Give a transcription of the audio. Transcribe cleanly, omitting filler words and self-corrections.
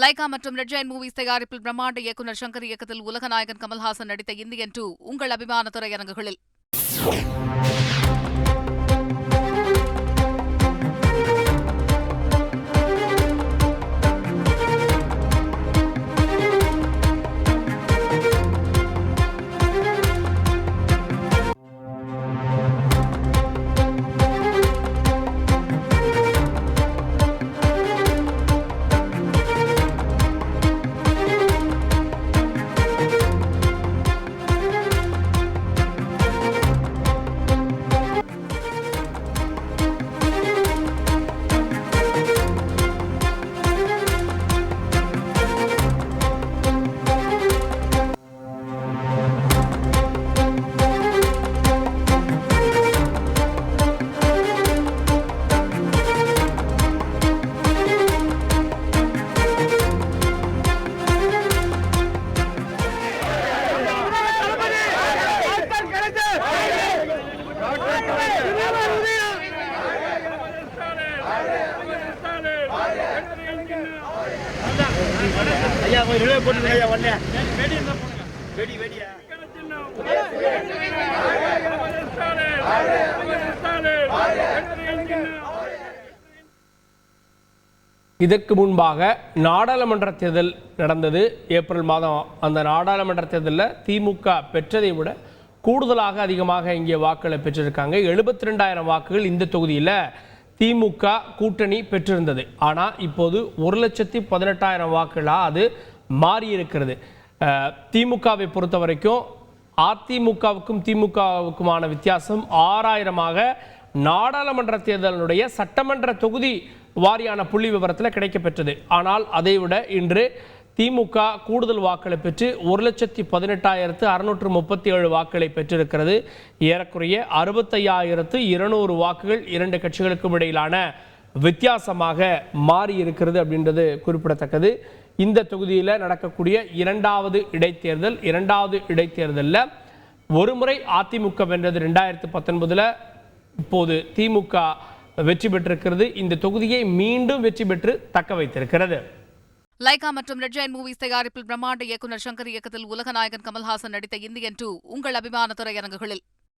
Lyca மற்றும் red giant movies தயாரிப்பில் பிரம்மாண்ட இயக்குநர் சங்கர் இயக்கத்தில் உலகநாயகன் கமல்ஹாசன் நடித்த இந்தியன் 2 உங்கள் அபிமான திரையரங்குகளில். இதற்கு முன்பாக நாடாளுமன்ற தேர்தல் நடந்தது. ஏப்ரல் மாதம் அந்த நாடாளுமன்ற தேர்தலில் திமுக பெற்றதை விட கூடுதலாக அதிகமாக இங்கே வாக்குகளை பெற்றிருக்காங்க. 72,000 வாக்குகள் இந்த தொகுதியில் திமுக கூட்டணி பெற்றிருந்தது. ஆனால் இப்போது 1,18,000 வாக்குகளாக அது மாறியிருக்கிறது. திமுகவை பொறுத்த வரைக்கும் அதிமுகவுக்கும் திமுகவுக்குமான வித்தியாசம் 6,000ஆக நாடாளுமன்ற தேர்தலுடைய சட்டமன்ற தொகுதி வாரியான புள்ளி விவரத்தில் கிடைக்கப்பெற்றது. ஆனால் அதைவிட இன்று திமுக கூடுதல் வாக்களை பெற்று 1,18,637 வாக்குகளை பெற்றிருக்கிறது. ஏறக்குறைய 65,200 வாக்குகள் இரண்டு கட்சிகளுக்கும் இடையிலான வித்தியாசமாக மாறி இருக்கிறது அப்படின்றது குறிப்பிடத்தக்கது. இந்த தொகுதியில் நடக்கக்கூடிய இரண்டாவது இடைத்தேர்தலில் ஒருமுறை அதிமுக வென்றது 2019. இப்போது திமுக வெற்றி பெற்றிருக்கிறது. இந்த தொகுதியை மீண்டும் வெற்றி பெற்று தக்க வைத்திருக்கிறது. லைகா மற்றும் ரெட் ஜெயண்ட் மூவிஸ் தயாரிப்பில் பிரம்மாண்ட இயக்குநர் சங்கர் இயக்கத்தில் உலகநாயகன் கமல்ஹாசன் நடித்த இந்தியன் 2 உங்கள் அபிமான திரையரங்குகளில்.